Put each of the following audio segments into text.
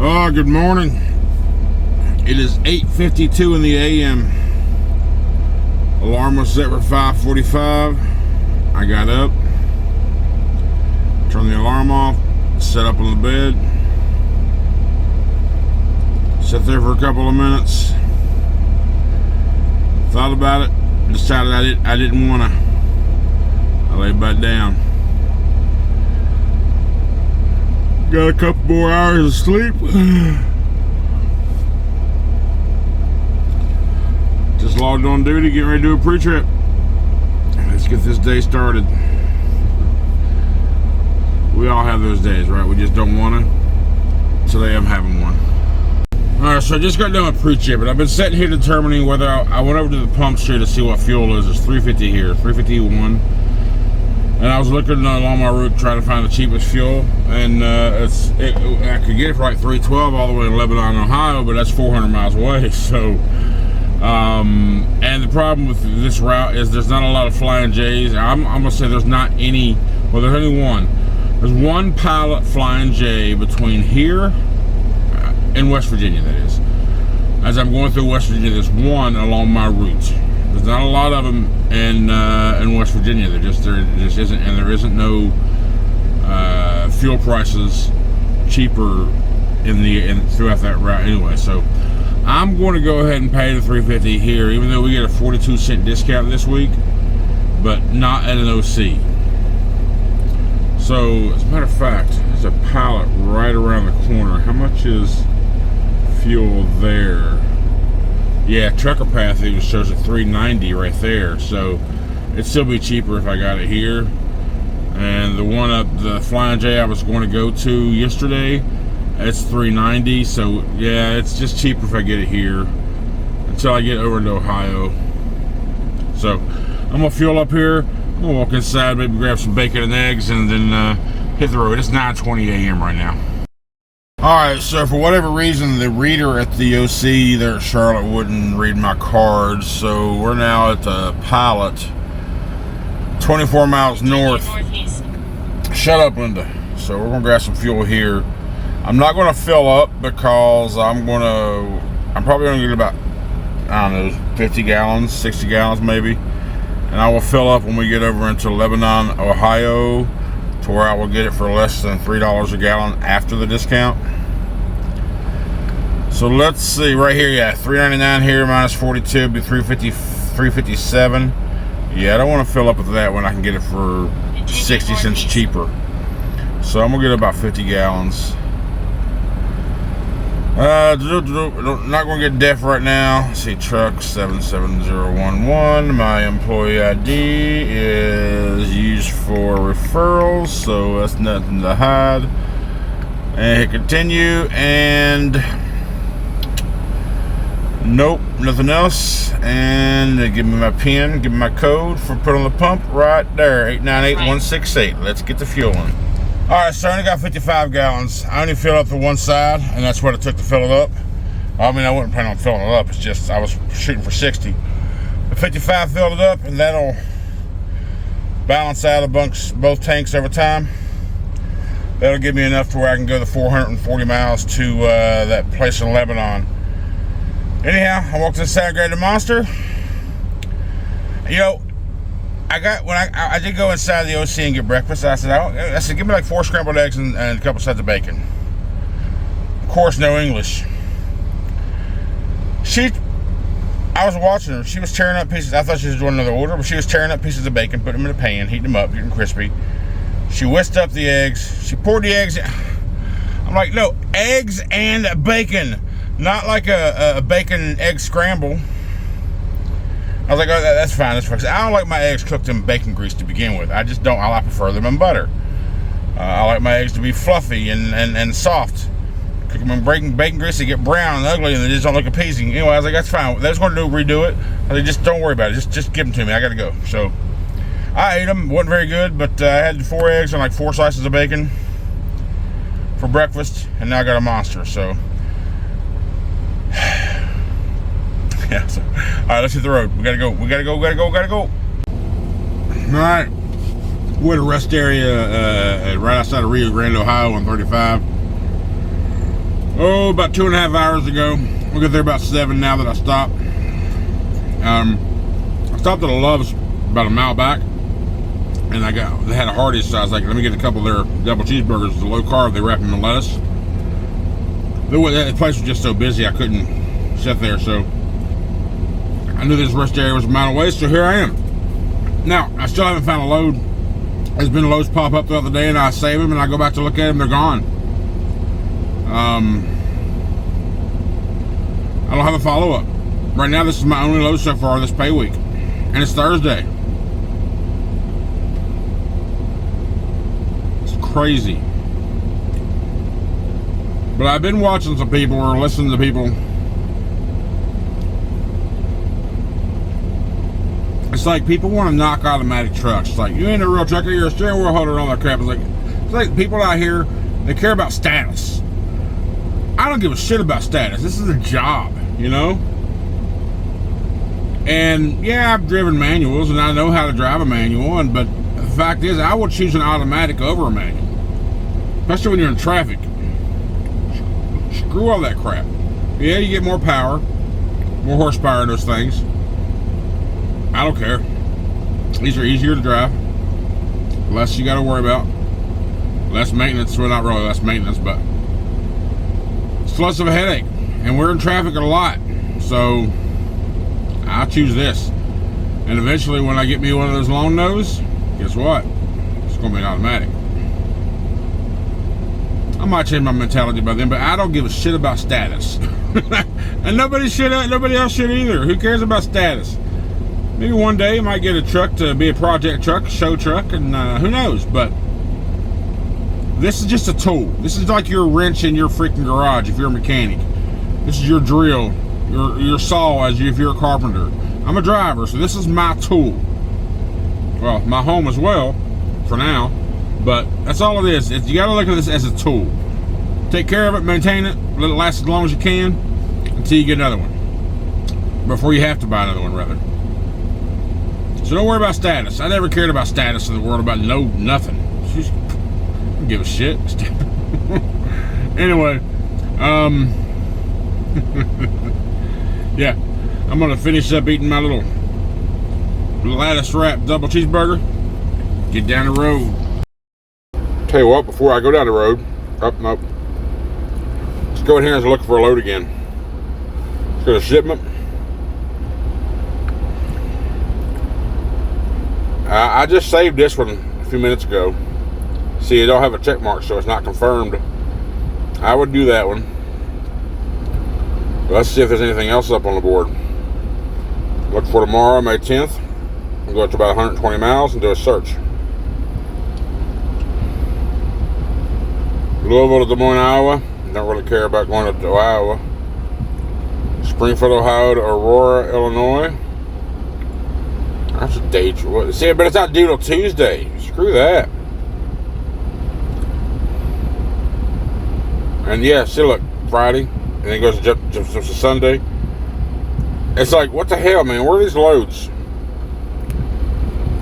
Oh, good morning. It is 8:52 in the a.m. Alarm was set for 5:45. I got up, turned the alarm off, sat up on the bed, sat there for a couple of minutes, thought about it, decided I didn't want to. I laid back down. Got a couple more hours of sleep. Just logged on duty, getting ready to do a pre-trip. Let's get this day started. We all have those days, right? We just don't want to. Today I'm having one. Alright, so I just got done with pre-trip, and I've been sitting here determining whether I went over to the pumps here to see what fuel is. It's 350 here, 351. And I was looking along my route trying to find the cheapest fuel, and I could get it for like 312 all the way to Lebanon, Ohio, but that's 400 miles away. So, and the problem with this route is there's not a lot of Flying J's. I'm gonna say there's not any. Well, there's only one. There's one pilot Flying J between here and West Virginia. That is, as I'm going through West Virginia, there's one along my route. There's not a lot of them in West Virginia. There just isn't, and there isn't no fuel prices cheaper throughout that route anyway. So I'm going to go ahead and pay the $3.50 here, even though we get a 42-cent discount this week, but not at an OC. So as a matter of fact, there's a pilot right around the corner. How much is fuel there? Yeah, Trucker Path even shows a $3.90 right there, so it'd still be cheaper if I got it here. And the one up, the Flying J I was going to go to yesterday, it's $3.90. So yeah, it's just cheaper if I get it here until I get over to Ohio. So I'm gonna fuel up here. I'm gonna walk inside, maybe grab some bacon and eggs, and then hit the road. It's 9:20 a.m. right now. Alright, so for whatever reason, the reader at the OC there at Charlotte wouldn't read my cards, so we're now at the Pilot, 24 miles north. Shut up, Linda. So we're going to grab some fuel here. I'm not going to fill up because I'm probably going to get about, I don't know, 50 gallons, 60 gallons maybe. And I will fill up when we get over into Lebanon, Ohio, to where I will get it for less than $3 a gallon after the discount. So let's see, right here, yeah, $3.99 here minus 42 would be $3.57. Yeah, I don't want to fill up with that when I can get it for 60 cents cheaper. So I'm gonna get about 50 gallons. Not gonna get deaf right now. Let's see, truck 77011. My employee ID is used for referrals, so that's nothing to hide. And hit continue, and nope, nothing else. And they give me my PIN, give me my code for put on the pump right there, 898168. Let's get the fuel in. Alright, so I only got 55 gallons. I only filled up the one side, and that's what it took to fill it up. I mean, I wasn't planning on filling it up. It's just I was shooting for 60. The 55 filled it up, and that'll balance out amongst both tanks over time. That'll give me enough to where I can go the 440 miles to that place in Lebanon. Anyhow, I walked inside, grabbed a Monster. You know, I did go inside the OC and get breakfast. I said, give me like 4 scrambled eggs and a couple sets of bacon. Of course, no English. I was watching her. She was tearing up pieces. I thought she was doing another order, but she was tearing up pieces of bacon, putting them in a pan, heating them up, getting crispy. She whisked up the eggs. She poured the eggs in. I'm like, no, eggs and bacon, not like a bacon egg scramble. I was like, oh, that's fine. That's fine. I don't like my eggs cooked in bacon grease to begin with. I just don't. I prefer them in butter. I like my eggs to be fluffy and soft. Cook them in bacon grease, they get brown and ugly, and they just don't look appeasing. Anyway, I was like, that's fine. They was going to redo it. I was like, just don't worry about it. Just give them to me. I got to go. So I ate them. Wasn't very good, but I had 4 eggs and like 4 slices of bacon for breakfast, and now I got a Monster. So yeah. So, all right, let's hit the road. We gotta go. All right. We're at a rest area right outside of Rio Grande, Ohio on 35. about 2.5 hours ago. We'll get there about 7 now that I stopped. I stopped at a Love's about a mile back, and they had a Hardee's, so I was like, let me get a couple of their double cheeseburgers. The low carb, they wrap them in lettuce. The place was just so busy I couldn't sit there, so I knew this rest area was a mile away, so here I am. Now, I still haven't found a load. There's been loads pop up throughout the day, and I save them, and I go back to look at them, they're gone. I don't have a follow-up. Right now, this is my only load so far this pay week, and it's Thursday. It's crazy. But I've been watching some people or listening to people. It's like people want to knock automatic trucks. It's like, you ain't a real trucker, you're a steering wheel holder and all that crap. It's like people out here, they care about status. I don't give a shit about status. This is a job, you know? And yeah, I've driven manuals and I know how to drive a manual, but the fact is, I would choose an automatic over a manual. Especially when you're in traffic. Screw all that crap. Yeah, you get more power, more horsepower in those things. I don't care. These are easier to drive. Less you got to worry about. Less maintenance. Well, not really less maintenance, but it's less of a headache. And we're in traffic a lot. So I'll choose this. And eventually when I get me one of those long nose, guess what? It's going to be an automatic. I might change my mentality by then, but I don't give a shit about status. And nobody else should either. Who cares about status? Maybe one day you might get a truck to be a project truck, a show truck, and who knows, but this is just a tool. This is like your wrench in your freaking garage if you're a mechanic. This is your drill, your saw if you're a carpenter. I'm a driver, so this is my tool. Well, my home as well, for now, but that's all it is. You gotta look at this as a tool. Take care of it, maintain it, let it last as long as you can, until you get another one. Before you have to buy another one, rather. So don't worry about status. I never cared about status in the world, about nothing. Just don't give a shit. Anyway, yeah, I'm gonna finish up eating my little lettuce wrap double cheeseburger. Get down the road. Tell you what, before I go down the road, nope. Let's go in here and look for a load again. Let's go to shipment. I just saved this one a few minutes ago. See, it don't have a check mark, so it's not confirmed. I would do that one. Let's see if there's anything else up on the board. Look for tomorrow, May 10th. We'll go up to about 120 miles and do a search. Louisville to Des Moines, Iowa. Don't really care about going up to Iowa. Springfield, Ohio to Aurora, Illinois. That's a day. See, but it's not due till Tuesday. Screw that. And yeah, see, look, Friday, and then it goes to Sunday. It's like, what the hell, man? Where are these loads?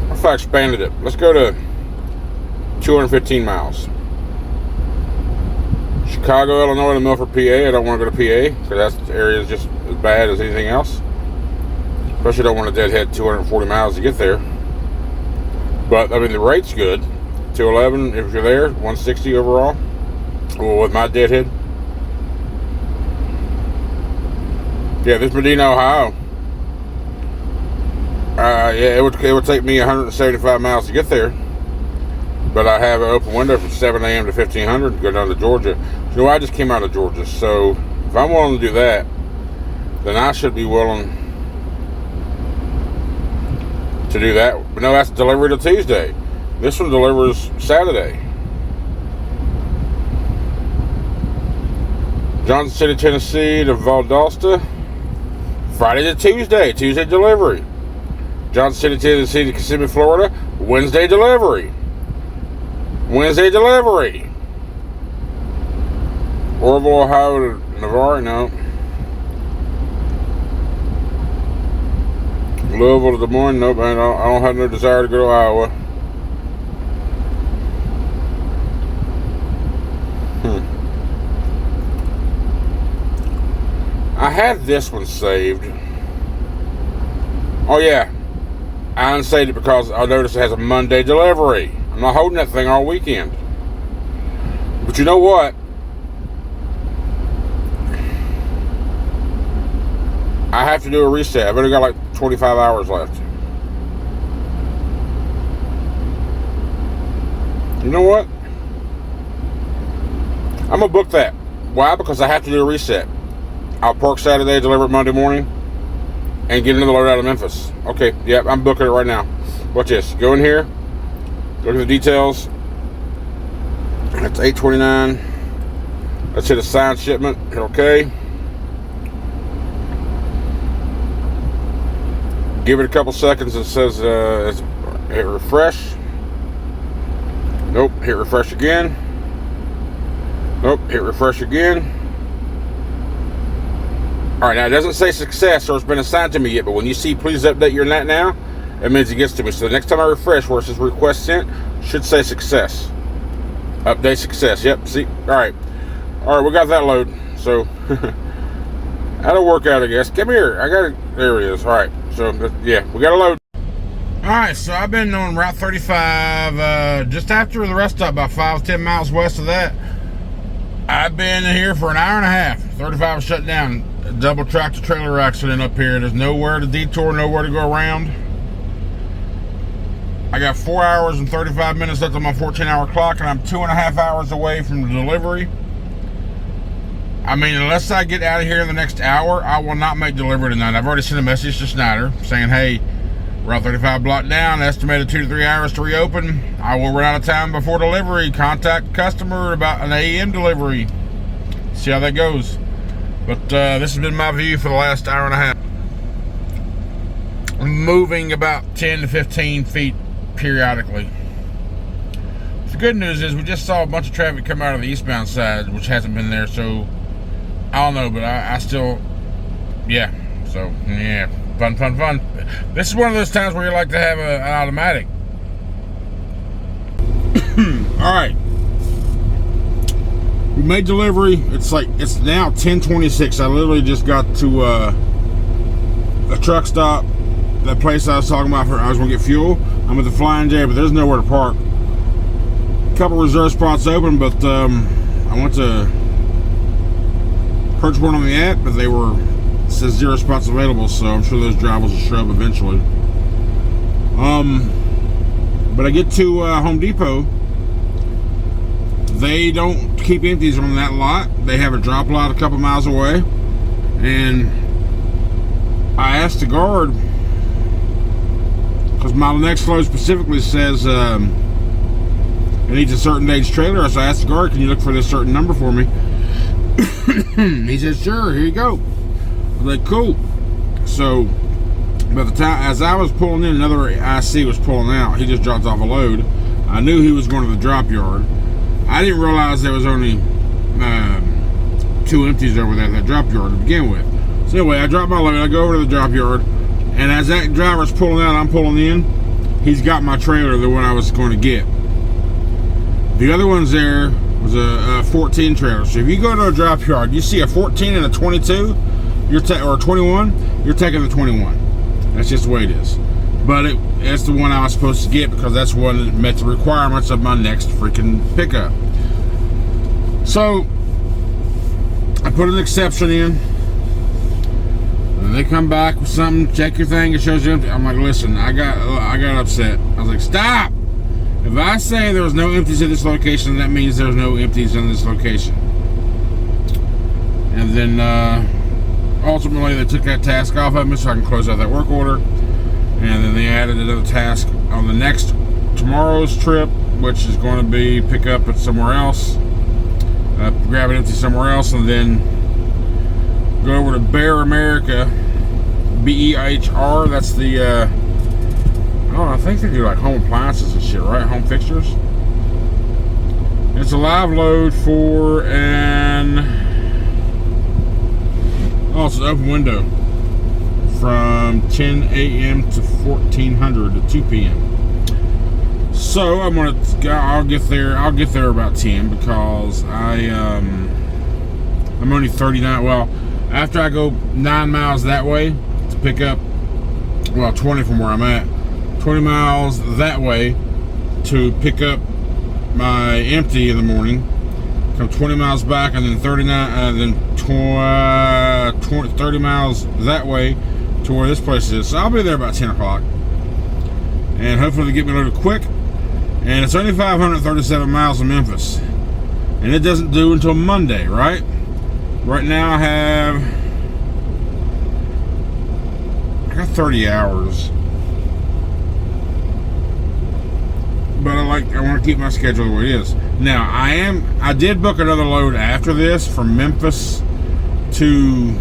What if I expanded it? Let's go to 215 miles. Chicago, Illinois to Milford, PA. I don't want to go to PA because that area is just as bad as anything else. Especially don't want to deadhead 240 miles to get there. But, I mean, the rate's good. 211 if you're there, 160 overall. Well, with my deadhead. Yeah, this Medina, Ohio. Yeah, it would take me 175 miles to get there. But I have an open window from 7 a.m. to 1500 to go down to Georgia. You know, I just came out of Georgia. So, if I'm willing to do that, then I should be willing to do that. But no, that's delivery to Tuesday. This one delivers Saturday. Johnson City, Tennessee to Valdosta. Friday to Tuesday. Tuesday delivery. Johnson City, Tennessee to Kissimmee, Florida. Wednesday delivery. Wednesday delivery. Orville, Ohio to Navarre. No. Louisville to Des Moines. Nope, I don't have no desire to go to Iowa. I had this one saved. Oh yeah, I unsaved it because I noticed it has a Monday delivery. I'm not holding that thing all weekend. But you know what? I have to do a reset. I've only got like 25 hours left. You know what? I'm gonna book that. Why? Because I have to do a reset. I'll park Saturday, deliver it Monday morning, and get another load out of Memphis. Okay, yep, I'm booking it right now. Watch this. Go in here, look at the details. That's $829. Let's hit a signed shipment. Hit OK. Give it a couple seconds. It says hit refresh. Nope. Hit refresh again. Nope. Hit refresh again. All right. Now it doesn't say success or it's been assigned to me yet, but when you see please update your NAT now, it means it gets to me. So the next time I refresh where it says request sent, should say success. Update success. Yep. See. All right. We got that load. So that'll work out, I guess. Come here. I got it. There it is. All right. So yeah, we got a load. All right. So I've been on Route 35, just after the rest stop, about 5-10 miles west of that. I've been here for an hour and a half. 35 shut down. A double tractor trailer accident up here. There's nowhere to detour, nowhere to go around. I got 4 hours and 35 minutes left on my 14-hour clock, and I'm 2.5 hours away from the delivery. I mean, unless I get out of here in the next hour, I will not make delivery tonight. I've already sent a message to Snyder saying, hey, Route 35 blocked down, estimated 2 to 3 hours to reopen. I will run out of time before delivery. Contact customer about an AM delivery. See how that goes. But this has been my view for the last hour and a half. I'm moving about 10 to 15 feet periodically. The good news is we just saw a bunch of traffic come out of the eastbound side, which hasn't been there, so I don't know, but I still, yeah, so yeah, fun. This is one of those times where you like to have an automatic. All right, we made delivery. It's now 10:26. I literally just got to a truck stop, that place I was talking about. I was gonna get fuel. I'm at the Flying J, but there's nowhere to park. A couple reserve spots open, but I went to purchase one on the app, but it says 0 spots available, so I'm sure those drivers will show up eventually. But I get to Home Depot. They don't keep empties on that lot. They have a drop lot a couple miles away, and I asked the guard, because my next load specifically says it needs a certain age trailer. So I asked the guard, can you look for this certain number for me? He said, sure, here you go. I was like, cool. So by the time, as I was pulling in, another IC was pulling out. He just dropped off a load. I knew he was going to the drop yard. I didn't realize there was only 2 empties over there at that drop yard to begin with. So anyway, I dropped my load, I go over to the drop yard, and as that driver's pulling out, I'm pulling in, he's got my trailer, the one I was going to get. The other one's there was a 14 trailer. So if you go to a drop yard, you see a 14 and a 22, or a 21, you're taking the 21. That's just the way it is. But it's the one I was supposed to get because that's one that met the requirements of my next freaking pickup. So I put an exception in. And they come back with something, check your thing, it shows you empty. I'm like, listen, I got upset. I was like, stop! If I say there's no empties at this location, that means there's no empties in this location. And then ultimately they took that task off of me so I can close out that work order. And then they added another task on the tomorrow's trip, which is going to be pick up it somewhere else, grab it empty somewhere else, and then go over to Bear America, BEHR. That's the I think they do like home appliances and shit, right? Home fixtures. It's a live load for it's an open window from 10 a.m. to 1400 to 2 p.m. So I'll get there about 10 because I'm only 39. Well, after I go 9 miles that way to pick up, well, 20 from where I'm at, 20 miles that way to pick up my empty in the morning, come 20 miles back, and then 30 miles that way to where this place is. So I'll be there about 10 o'clock, and hopefully they get me loaded quick. And it's only 537 miles to Memphis, and it doesn't do until Monday, right? Right now I got 30 hours, but I want to keep my schedule the way it is. Now I did book another load after this from Memphis to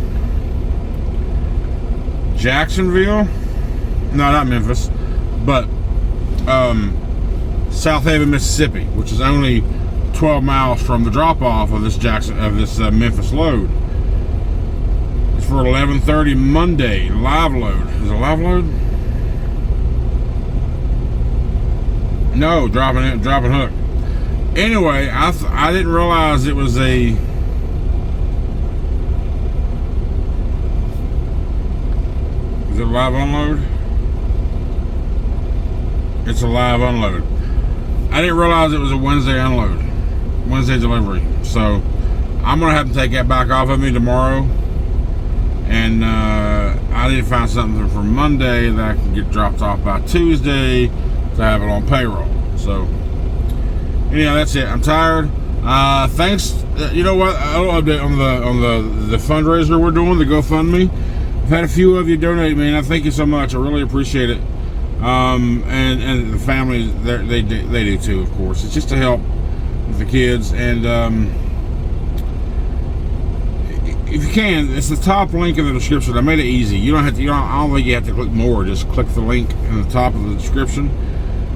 Jacksonville. No, not Memphis, but South Haven, Mississippi, which is only 12 miles from the drop-off of this Memphis load. It's for 11:30 Monday, live load. Is it a live load? No, dropping hook. Anyway, I didn't realize it was a... Is it a live unload? It's a live unload. I didn't realize it was a Wednesday unload, Wednesday delivery. So I'm gonna have to take that back off of me tomorrow, and I need to find something for Monday that I can get dropped off by Tuesday to have it on payroll. So anyhow, that's it. I'm tired. Thanks. You know what? A little update on the fundraiser we're doing, the GoFundMe. I've had a few of you donate, man. I thank you so much. I really appreciate it. And the families, they do too, of course. It's just to help with the kids, and if you can, it's the top link in the description. I made it easy. You don't have to. I don't think you have to click more. Just click the link in the top of the description.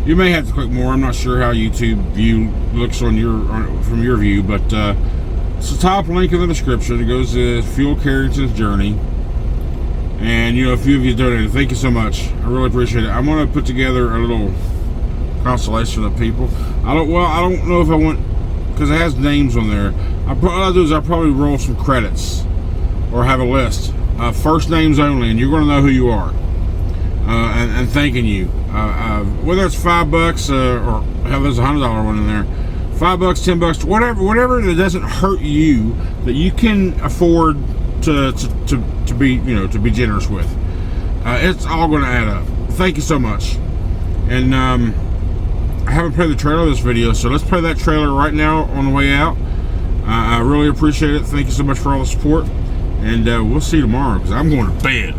You may have to click more. I'm not sure how YouTube view looks from your view, but it's the top link in the description. It goes to Fuel Kerrington's Journey. And a few of you donated. Thank you so much. I really appreciate it. I'm going to put together a little constellation of people. I don't know if I want, because it has names on there. What I'll do is I'll probably roll some credits or have a list. First names only, and you're going to know who you are. And thanking you. Whether it's $5 or hell, there's a $100 one in there. $5, $10, whatever that doesn't hurt you, that you can afford to be be generous with. It's all going to add up. Thank you so much. And I haven't played the trailer of this video, so let's play that trailer right now on the way out. I really appreciate it. Thank you so much for all the support, and we'll see you tomorrow, because I'm going to bed.